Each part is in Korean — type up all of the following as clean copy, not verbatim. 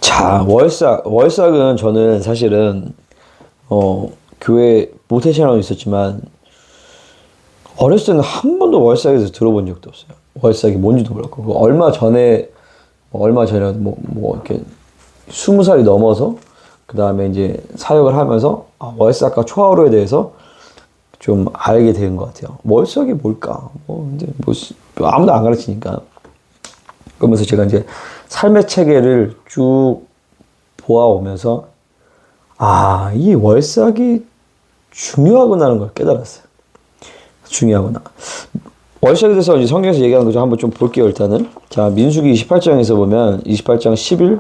자, 월삭은 저는 사실은, 교회 모태신앙은 있었지만, 어렸을 때는 한 번도 월삭에 대해서 들어본 적도 없어요. 월삭이 뭔지도 몰랐고, 얼마 전에, 이렇게, 20살이 넘어서, 그 다음에 이제 사역을 하면서, 월삭과 초하루에 대해서 좀 알게 된 것 같아요. 월삭이 뭘까? 아무도 안 가르치니까. 그러면서 제가 이제 삶의 체계를 쭉 보아오면서, 이 월삭이 중요하구나라는 걸 깨달았어요. 중요하구나. 월삭에 대해서 이제 성경에서 얘기하는 거 좀 한번 좀 볼게요, 일단은. 자, 민수기 28장에서 보면, 28장 11,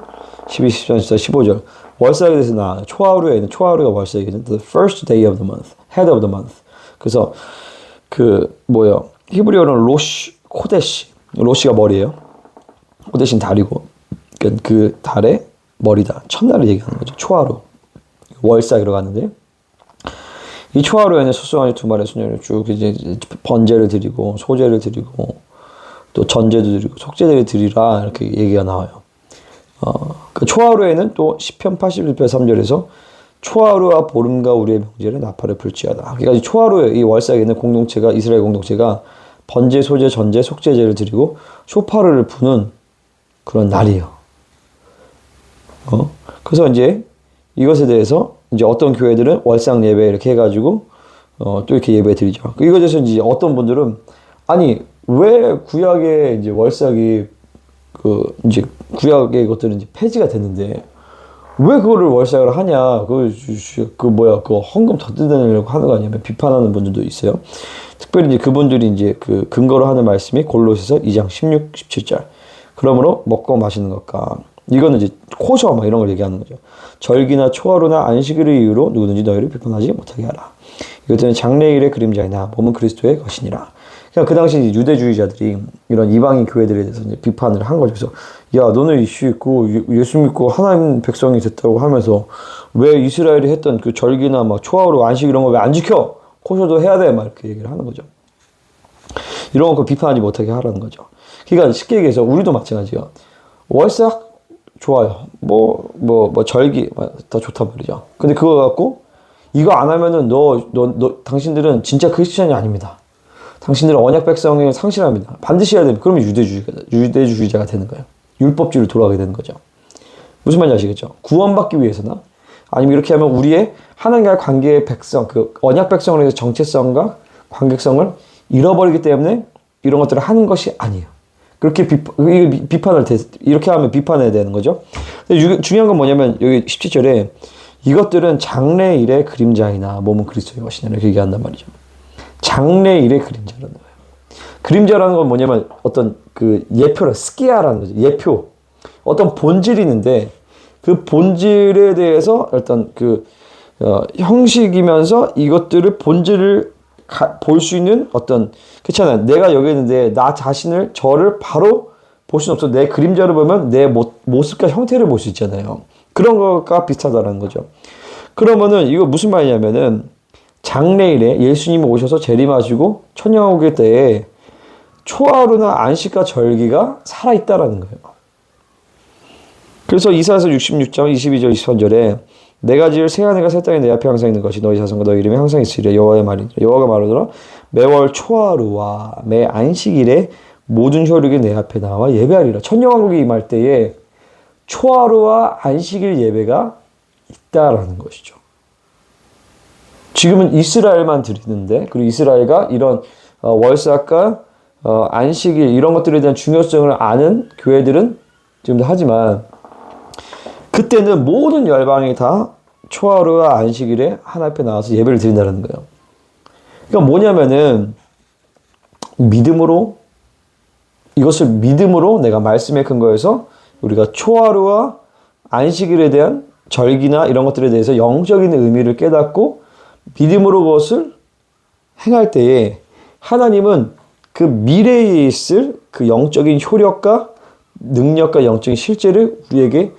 12, 13, 14, 15절. 월삭에 대해서 나와요. 초하루가 월삭이거든. The first day of the month. head of the month. 그래서, 히브리어로는 코데시. 로시가 머리예요. 코데시는 달이고. 그러니까 그 달의 머리다. 첫날을 얘기하는 거죠. 초하루. 월삭이라고 하는데. 이 초하루에는 소송아지 2마리 수녀를 쭉 이제 번제를 드리고 소제를 드리고 또 전제도 드리고 속제를 드리라 이렇게 얘기가 나와요. 그 초하루에는 또 시편 81편 3절에서 초하루와 보름과 우리의 명제를 나팔을 불지어다. 그러니까 초하루에 이 월삭에 있는 공동체가 이스라엘 공동체가 번제, 소제, 전제, 속제제를 드리고 쇼파르를 부는 그런 날이에요. 그래서 이제 이것에 대해서 이제 어떤 교회들은 월삭 예배 이렇게 해가지고 또 이렇게 예배 드리죠. 이거에 대해서 이제 어떤 분들은 왜 구약에 이제 월삭이 이제 구약의 것들은 이제 폐지가 됐는데 왜 그거를 월삭을 하냐? 그거 헌금 더 뜯어내려고 하는 거 아니냐면 비판하는 분들도 있어요. 특별히 이제 그분들이 이제 그 근거로 하는 말씀이 골로새서 2장 16, 17절. 그러므로 먹고 마시는 것과 이거는 이제 코셔 이런 걸 얘기하는 거죠. 절기나 초하루나 안식일을 이유로 누구든지 너희를 비판하지 못하게 하라. 이것들은 장래일의 그림자이나 몸은 그리스도의 것이니라. 그냥 그 당시 유대주의자들이 이런 이방인 교회들에 대해서 이제 비판을 한 거죠. 그래서 야 너는 이슈 있고 예수 믿고 하나님 백성이 됐다고 하면서 왜 이스라엘이 했던 그 절기나 초하루 안식 이런 거 왜 안 지켜? 코셔도 해야 돼 이렇게 얘기를 하는 거죠. 이런 거 비판하지 못하게 하라는 거죠. 그러니까 쉽게 얘기해서 우리도 마찬가지예요. 월삭 좋아요. 절기, 다 좋단 말이죠. 근데 그거 갖고, 이거 안 하면은 당신들은 진짜 크리스천이 아닙니다. 당신들은 언약 백성에 상실합니다. 반드시 해야 됩니다. 그러면 유대주의자가 되는 거예요. 율법주의로 돌아가게 되는 거죠. 무슨 말인지 아시겠죠? 구원받기 위해서나, 아니면 이렇게 하면 우리의 하나님과의 관계의 백성, 언약 백성을 위해서 정체성과 관계성을 잃어버리기 때문에 이런 것들을 하는 것이 아니에요. 그렇게 이렇게 하면 비판해야 되는 거죠. 근데 중요한 건 뭐냐면, 여기 17절에 이것들은 장래일의 그림자이나 몸은 그리스도의 것이냐 이렇게 얘기한단 말이죠. 장래일의 그림자라는 거예요. 그림자라는 건 뭐냐면 어떤 예표라, 스키아라는 거죠. 예표. 어떤 본질이 있는데, 그 본질에 대해서 어떤 형식이면서 이것들을 본질을 볼 수 있는 그렇잖아요. 내가 여기 있는데 저를 바로 볼 수는 없어. 내 그림자를 보면 내 모습과 형태를 볼 수 있잖아요. 그런 것과 비슷하다는 거죠. 그러면은 이거 무슨 말이냐면은 장래일에 예수님이 오셔서 재림하시고 천년왕국의 때에 초하루나 안식과 절기가 살아있다라는 거예요. 그래서 이사야서 66장 22절 23절에 내가 지을 새 하늘과 새 땅이 내 앞에 항상 있는 것이 너희 자손과 너희 이름이 항상 있으리라. 여호와의 말이니라. 여호와가 말하더라. 매월 초하루와 매 안식일에 모든 혈육이 내 앞에 나와 예배하리라. 천년왕국이 임할 때에 초하루와 안식일 예배가 있다라는 것이죠. 지금은 이스라엘만 드리는데, 그리고 이스라엘과 이런 월삭과 안식일 이런 것들에 대한 중요성을 아는 교회들은 지금도 하지만, 그때는 모든 열방이 다 초하루와 안식일에 하나님 앞에 나와서 예배를 드린다는 거예요. 그러니까 뭐냐면은 이것을 믿음으로 내가 말씀에 근거해서 우리가 초하루와 안식일에 대한 절기나 이런 것들에 대해서 영적인 의미를 깨닫고 믿음으로 그것을 행할 때에 하나님은 그 미래에 있을 그 영적인 효력과 능력과 영적인 실제를 우리에게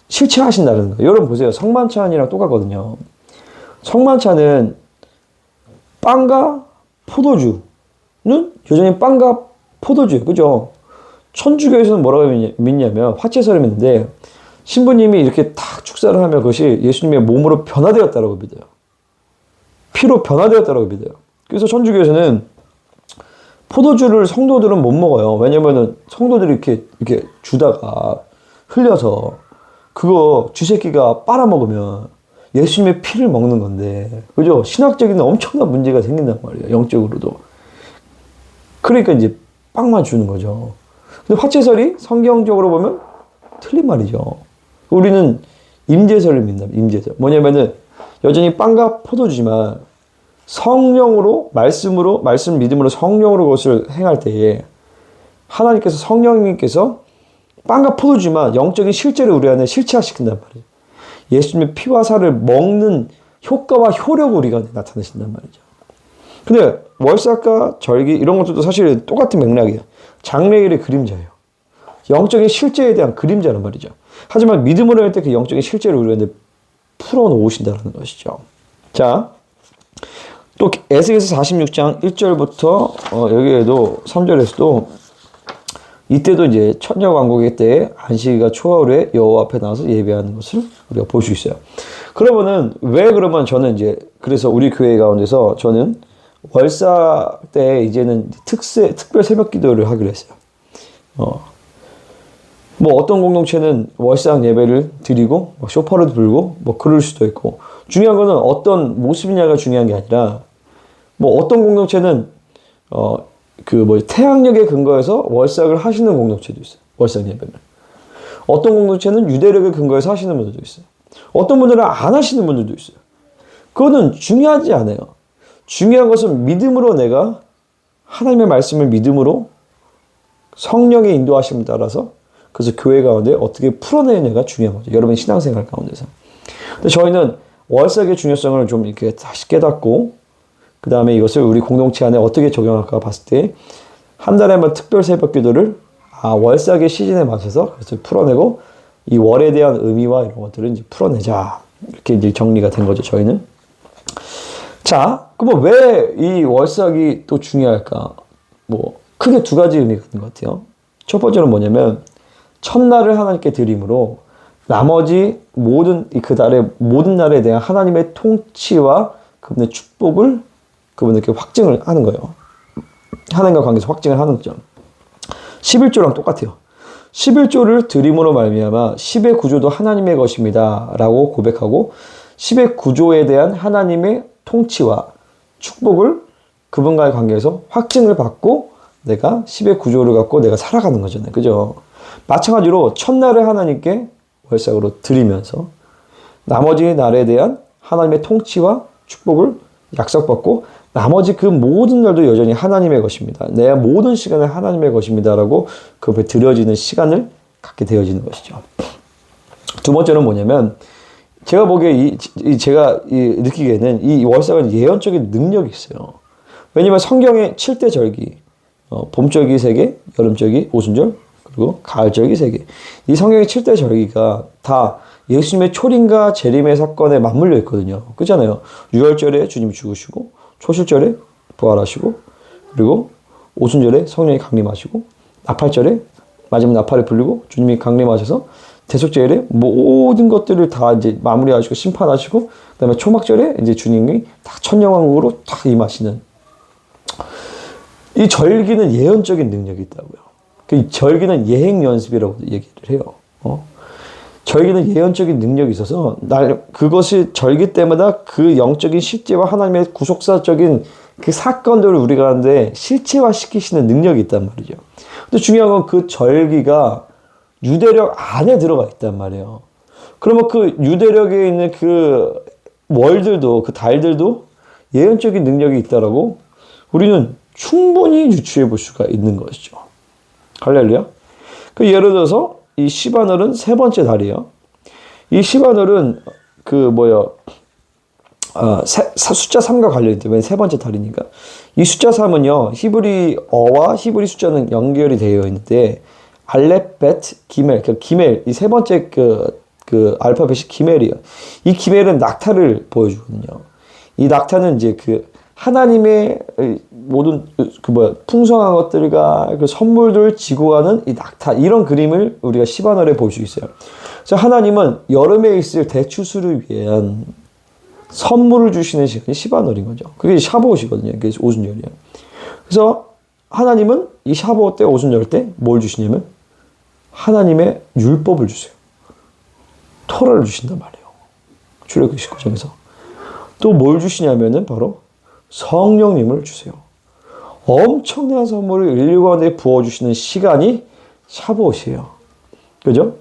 실체하신다는 거예요. 여러분 보세요. 성만찬이랑 똑같거든요. 성만찬은 빵과 포도주는 여전히 빵과 포도주예요. 그죠? 천주교에서는 뭐라고 믿냐면 화채설을 믿는데 신부님이 이렇게 탁 축사를 하면 그것이 예수님의 몸으로 변화되었다라고 믿어요. 피로 변화되었다라고 믿어요. 그래서 천주교에서는 포도주를 성도들은 못 먹어요. 왜냐면은 성도들이 이렇게 주다가 흘려서 그거 쥐새끼가 빨아먹으면 예수님의 피를 먹는 건데, 그죠? 신학적인 엄청난 문제가 생긴단 말이에요. 영적으로도. 그러니까 이제 빵만 주는 거죠. 근데 화채설이 성경적으로 보면 틀린 말이죠. 우리는 임재설을 믿는다. 임재설. 뭐냐면은 여전히 빵과 포도주지만 성령으로, 말씀 믿음으로 성령으로 그것을 행할 때에 하나님께서, 성령님께서 빵과 포도주지만 영적인 실제를 우리 안에 실체화시킨단 말이에요. 예수님의 피와 살을 먹는 효과와 효력을 우리가 나타내신단 말이죠. 근데 월삭과 절기 이런 것들도 사실 똑같은 맥락이에요. 장래일의 그림자예요. 영적인 실제에 대한 그림자란 말이죠. 하지만 믿음으로 할 때 그 영적인 실제를 우리가 풀어놓으신다는 것이죠. 자, 또 에스겔서 46장 1절부터 여기에도 3절에서도 이때도 이제 천년왕국의 때에 안식일과 초하루에 여호와 앞에 나와서 예배하는 것을 우리가 볼 수 있어요. 그러면은 왜 그러면 저는 이제 그래서 우리 교회 가운데서 저는 월사 때 이제는 특별 새벽 기도를 하기로 했어요. 뭐 어떤 공동체는 월상 예배를 드리고 쇼파를 불고 뭐 그럴 수도 있고, 중요한 거는 어떤 모습이냐가 중요한 게 아니라 뭐 어떤 공동체는 태양력에 근거해서 월삭을 하시는 공동체도 있어요. 월삭 예배는. 어떤 공동체는 유대력에 근거해서 하시는 분들도 있어요. 어떤 분들은 안 하시는 분들도 있어요. 그거는 중요하지 않아요. 중요한 것은 믿음으로 내가 하나님의 말씀을 믿음으로 성령의 인도하심에 따라서 그래서 교회 가운데 어떻게 풀어내느냐가 중요한 거죠. 여러분 신앙생활 가운데서. 근데 저희는 월삭의 중요성을 좀 이렇게 다시 깨닫고 그 다음에 이것을 우리 공동체 안에 어떻게 적용할까 봤을 때 한 달에 한 번 특별 새벽 기도를 월삭의 시즌에 맞춰서 그것을 풀어내고 이 월에 대한 의미와 이런 것들을 이제 풀어내자. 이렇게 이제 정리가 된 거죠, 저희는. 자, 그럼 왜 이 월삭이 또 중요할까? 뭐, 크게 두 가지 의미가 있는 것 같아요. 첫 번째는 뭐냐면, 첫날을 하나님께 드림으로 나머지 그 달의 모든 날에 대한 하나님의 통치와 그분의 축복을 그분에게 확증을 하는 거예요. 하나님과 관계에서 확증을 하는 거죠. 11조랑 똑같아요. 11조를 드림으로 말미암아 10의 구조도 하나님의 것입니다 라고 고백하고 10의 구조에 대한 하나님의 통치와 축복을 그분과의 관계에서 확증을 받고 내가 10의 구조를 갖고 내가 살아가는 거잖아요. 그죠? 마찬가지로 첫날을 하나님께 월삭으로 드리면서 나머지 날에 대한 하나님의 통치와 축복을 약속받고 나머지 그 모든 날도 여전히 하나님의 것입니다. 내 모든 시간은 하나님의 것입니다 라고 그 앞에 드려지는 시간을 갖게 되어지는 것이죠. 두 번째는 뭐냐면 제가 보기에 제가 느끼기에는 이 월삭은 예언적인 능력이 있어요. 왜냐면 성경의 7대 절기, 봄절기 3개, 여름절기, 오순절, 그리고 가을절기 3개. 이 성경의 7대 절기가 다 예수님의 초림과 재림의 사건에 맞물려 있거든요. 그렇잖아요. 6월절에 주님이 죽으시고, 초실절에 부활하시고, 그리고 오순절에 성령이 강림하시고, 나팔절에 마지막 나팔을 불리고 주님이 강림하셔서 대속절에 모든 것들을 다 이제 마무리하시고 심판하시고, 그다음에 초막절에 이제 주님이 다 천년왕국으로 딱 임하시는 이 절기는 예언적인 능력이 있다고요. 그 절기는 예행 연습이라고 얘기를 해요. 절기는 예언적인 능력이 있어서 그것이 절기 때마다 그 영적인 실제와 하나님의 구속사적인 그 사건들을 우리가 하는데 실체화 시키시는 능력이 있단 말이죠. 근데 중요한 건 그 절기가 유대력 안에 들어가 있단 말이에요. 그러면 그 유대력에 있는 그 월들도, 그 달들도 예언적인 능력이 있다라고 우리는 충분히 유추해 볼 수가 있는 것이죠. 할렐루야. 그 예를 들어서 이 시바늘은 세 번째 달이에요. 이 시바늘은 숫자 3과 관련이 있대요. 왜 세 번째 달이니까. 이 숫자 3은요, 히브리어와 히브리 숫자는 연결이 되어 있는데, 알렙, 벳, 기멜, 기멜, 이 세 번째 그 알파벳이 기멜이에요. 이 기멜은 낙타를 보여주거든요. 이 낙타는 이제 하나님의 모든 풍성한 것들과 그 선물들을 지고 가는 이 낙타, 이런 그림을 우리가 시바널에 볼 수 있어요. 그래서 하나님은 여름에 있을 대추수를 위한 선물을 주시는 시간이 시바놀인 거죠. 그게 샤보옷이거든요. 그게 오순절이에요. 그래서 하나님은 이 샤보옷 때 오순절 때 뭘 주시냐면 하나님의 율법을 주세요. 토라를 주신단 말이에요. 출애굽기 19장에서. 또 뭘 주시냐면은 바로 성령님을 주세요. 엄청난 선물을 인류 가운데 부어주시는 시간이 샤보옷이에요. 그죠?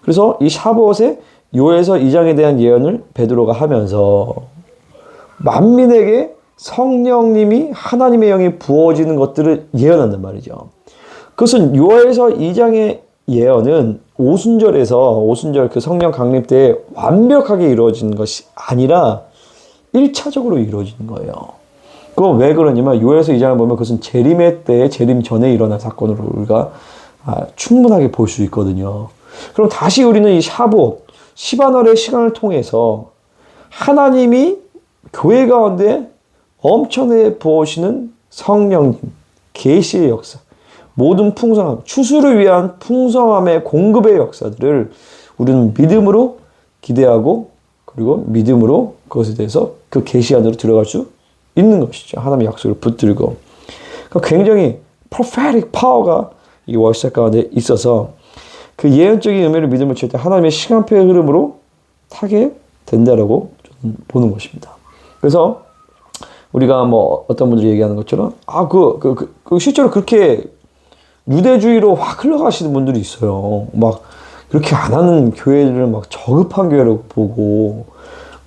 그래서 이 샤보옷에 요에서 2장에 대한 예언을 베드로가 하면서 만민에게 성령님이 하나님의 영이 부어지는 것들을 예언한단 말이죠. 그것은 요에서 2장의 예언은 오순절 그 성령 강림 때에 완벽하게 이루어지는 것이 아니라 1차적으로 이루어지는 거예요. 그건 왜 그러냐면 요에서 2장을 보면 그것은 재림의 때에 재림 전에 일어난 사건으로 우리가 충분하게 볼 수 있거든요. 그럼 다시 우리는 이 샤봇, 시바날의 시간을 통해서 하나님이 교회 가운데 엄청나게 부어오시는 성령님, 계시의 역사, 모든 풍성함, 추수를 위한 풍성함의 공급의 역사들을 우리는 믿음으로 기대하고 그리고 믿음으로 그것에 대해서 그 계시 안으로 들어갈 수 있는 것이죠. 하나님의 약속을 붙들고. 그러니까 굉장히 prophetic power가 이 월삭 가운데 있어서 그 예언적인 의미를 믿음을 칠 때 하나님의 시간표의 흐름으로 타게 된다라고 저는 보는 것입니다. 그래서 우리가 뭐 어떤 분들이 얘기하는 것처럼 실제로 그렇게 유대주의로 확 흘러가시는 분들이 있어요. 막 그렇게 안 하는 교회들을 막 저급한 교회라고 보고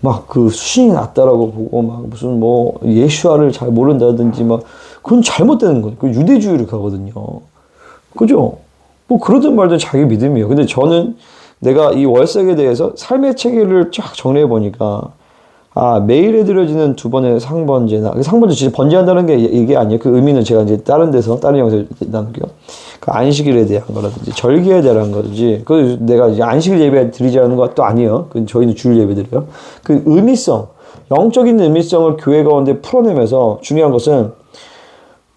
막 그 수신이 낮다라고 보고 막 무슨 뭐 예수아를 잘 모른다든지 막 그건 잘못되는 거예요. 그 유대주의를 가거든요. 그죠? 뭐 그러든 말든 자기 믿음이에요. 근데 저는 내가 이 월삭에 대해서 삶의 체계를 쫙 정리해 보니까 매일 해드려지는 두 번의 상번제나 상번제 진짜 번제한다는 게 이게 아니에요. 그 의미는 제가 이제 다른 데서 다른 영상에 나눌게요. 그 안식일에 대한 거라든지 절기에 대한 거든지 그 내가 이제 안식일 예배 드리자는 것도 아니에요. 그 저희는 주일 예배 드려요. 그 의미성, 영적인 의미성을 교회 가운데 풀어내면서 중요한 것은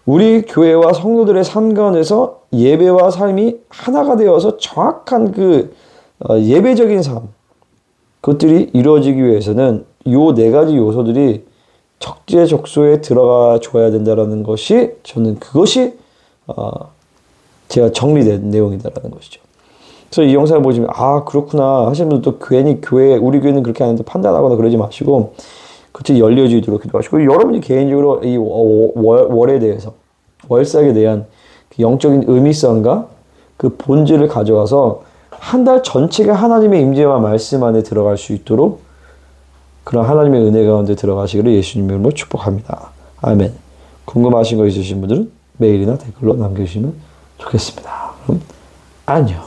우리 교회와 성도들의 삶 가운데서 예배와 삶이 하나가 되어서 정확한 그 예배적인 삶 그것들이 이루어지기 위해서는 요 네 가지 요소들이 적재적소에 들어가 줘야 된다라는 것이 저는 그것이 제가 정리된 내용이다라는 것이죠. 그래서 이 영상을 보시면 그렇구나 하시는 분들도 괜히 우리 교회는 그렇게 하는데 판단하거나 그러지 마시고 그것이 열려지도록 기도하시고 여러분이 개인적으로 이 월에 대해서 월삭에 대한 그 영적인 의미성과 그 본질을 가져와서 한 달 전체가 하나님의 임재와 말씀 안에 들어갈 수 있도록 그런 하나님의 은혜 가운데 들어가시기를 예수님의 이름으로 축복합니다. 아멘. 궁금하신 거 있으신 분들은 메일이나 댓글로 남겨주시면 좋겠습니다. 그럼 안녕.